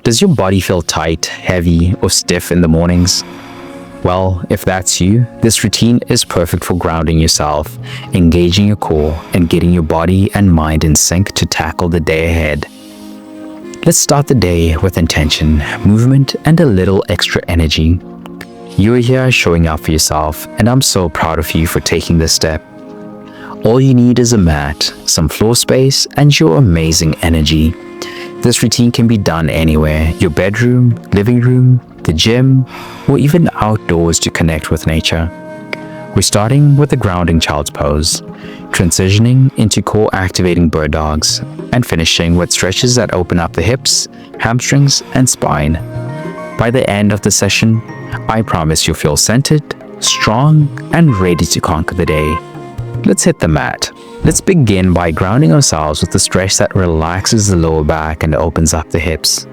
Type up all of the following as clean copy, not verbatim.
Does your body feel tight, heavy, or stiff in the mornings? Well, if that's you, this routine is perfect for grounding yourself, engaging your core, and getting your body and mind in sync to tackle the day ahead. Let's start the day with intention, movement, and a little extra energy. You are here showing up for yourself, and I'm so proud of you for taking this step. All you need is a mat, some floor space, and your amazing energy. This routine can be done anywhere: your bedroom, living room, the gym, or even outdoors to connect with nature. We're starting with the grounding child's pose, transitioning into core activating bird dogs, and finishing with stretches that open up the hips, hamstrings, and spine. By the end of the session, I promise you'll feel centered, strong, and ready to conquer the day. Let's hit the mat. Let's begin by grounding ourselves with a stretch that relaxes the lower back and opens up the hips.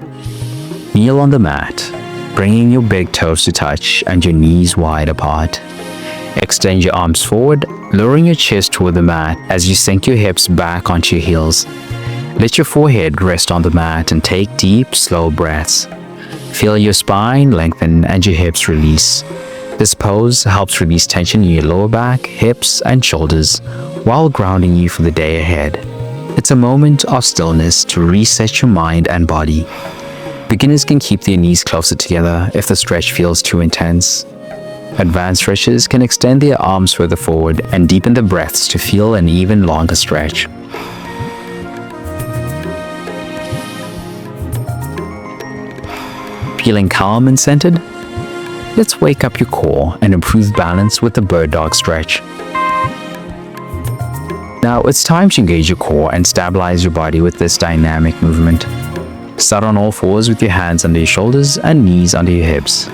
Kneel on the mat, bringing your big toes to touch and your knees wide apart. Extend your arms forward, lowering your chest toward the mat as you sink your hips back onto your heels. Let your forehead rest on the mat and take deep, slow breaths. Feel your spine lengthen and your hips release. This pose helps release tension in your lower back, hips, and shoulders while grounding you for the day ahead. It's a moment of stillness to reset your mind and body. Beginners can keep their knees closer together if the stretch feels too intense. Advanced stretchers can extend their arms further forward and deepen the breaths to feel an even longer stretch. Feeling calm and centered? Let's wake up your core and improve balance with the bird dog stretch. Now it's time to engage your core and stabilize your body with this dynamic movement. Start on all fours with your hands under your shoulders and knees under your hips.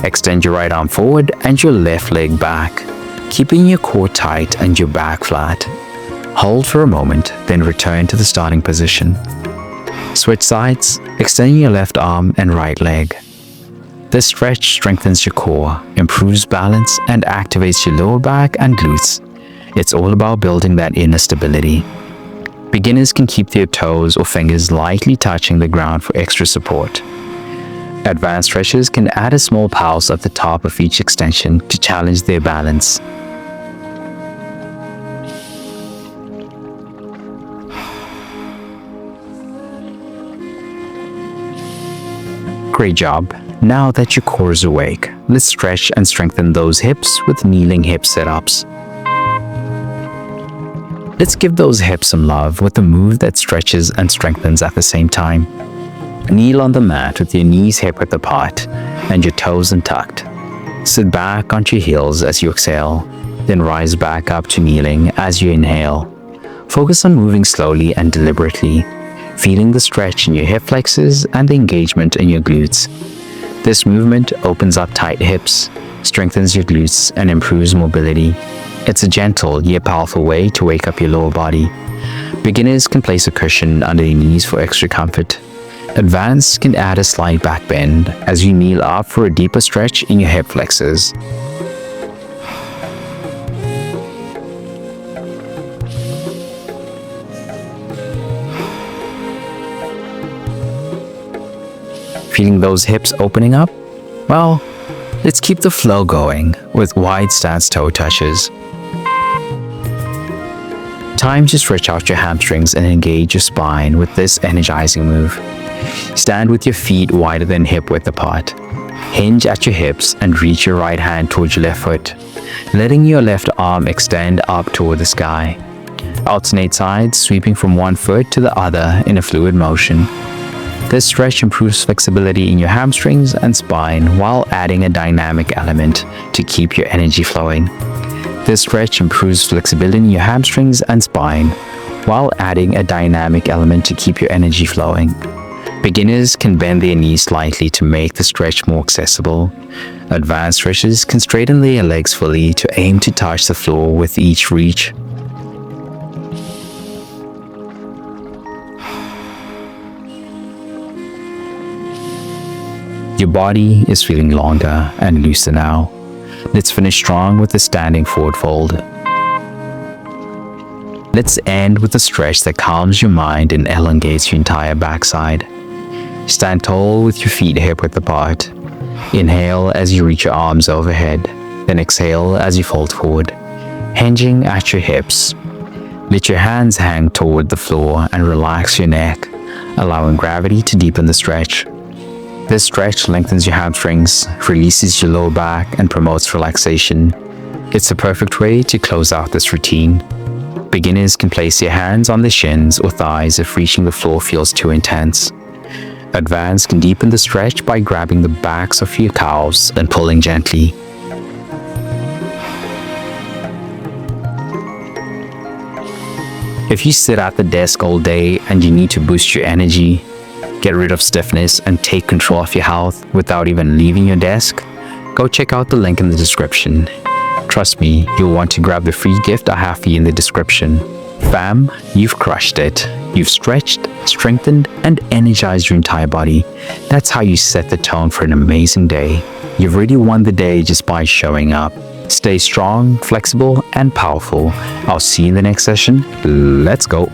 Extend your right arm forward and your left leg back, keeping your core tight and your back flat. Hold for a moment, then return to the starting position. Switch sides, extending your left arm and right leg. This stretch strengthens your core, improves balance, and activates your lower back and glutes. It's all about building that inner stability. Beginners can keep their toes or fingers lightly touching the ground for extra support. Advanced stretchers can add a small pulse at the top of each extension to challenge their balance. Great job. Now that your core is awake, let's stretch and strengthen those hips with kneeling hip sit-ups. Let's give those hips some love with a move that stretches and strengthens at the same time. Kneel on the mat with your knees hip-width apart and your toes untucked. Sit back onto your heels as you exhale, then rise back up to kneeling as you inhale. Focus on moving slowly and deliberately, feeling the stretch in your hip flexors and the engagement in your glutes. This movement opens up tight hips, strengthens your glutes, and improves mobility. It's a gentle yet powerful way to wake up your lower body. Beginners can place a cushion under your knees for extra comfort. Advanced can add a slight back bend as you kneel up for a deeper stretch in your hip flexors. Feeling those hips opening up? Well, let's keep the flow going with wide stance toe touches. Time to stretch out your hamstrings and engage your spine with this energizing move. Stand with your feet wider than hip width apart. Hinge at your hips and reach your right hand towards your left foot, letting your left arm extend up toward the sky. Alternate sides, sweeping from one foot to the other in a fluid motion. This stretch improves flexibility in your hamstrings and spine while adding a dynamic element to keep your energy flowing. This stretch improves flexibility in your hamstrings and spine while adding a dynamic element to keep your energy flowing. Beginners can bend their knees slightly to make the stretch more accessible. Advanced stretchers can straighten their legs fully to aim to touch the floor with each reach. Your body is feeling longer and looser now. Let's finish strong with a standing forward fold. Let's end with a stretch that calms your mind and elongates your entire backside. Stand tall with your feet hip-width apart. Inhale as you reach your arms overhead, then exhale as you fold forward, hinging at your hips. Let your hands hang toward the floor and relax your neck, allowing gravity to deepen the stretch. This stretch lengthens your hamstrings, releases your lower back, and promotes relaxation. It's the perfect way to close out this routine. Beginners can place your hands on the shins or thighs if reaching the floor feels too intense. Advanced can deepen the stretch by grabbing the backs of your calves and pulling gently. If you sit at the desk all day and you need to boost your energy, get rid of stiffness, and take control of your health without even leaving your desk, go check out the link in the description. Trust me, you'll want to grab the free gift I have for you in the description. Fam, you've crushed it. You've stretched, strengthened, and energized your entire body. That's how you set the tone for an amazing day. You've already won the day just by showing up. Stay strong, flexible, and powerful. I'll see you in the next session. Let's go.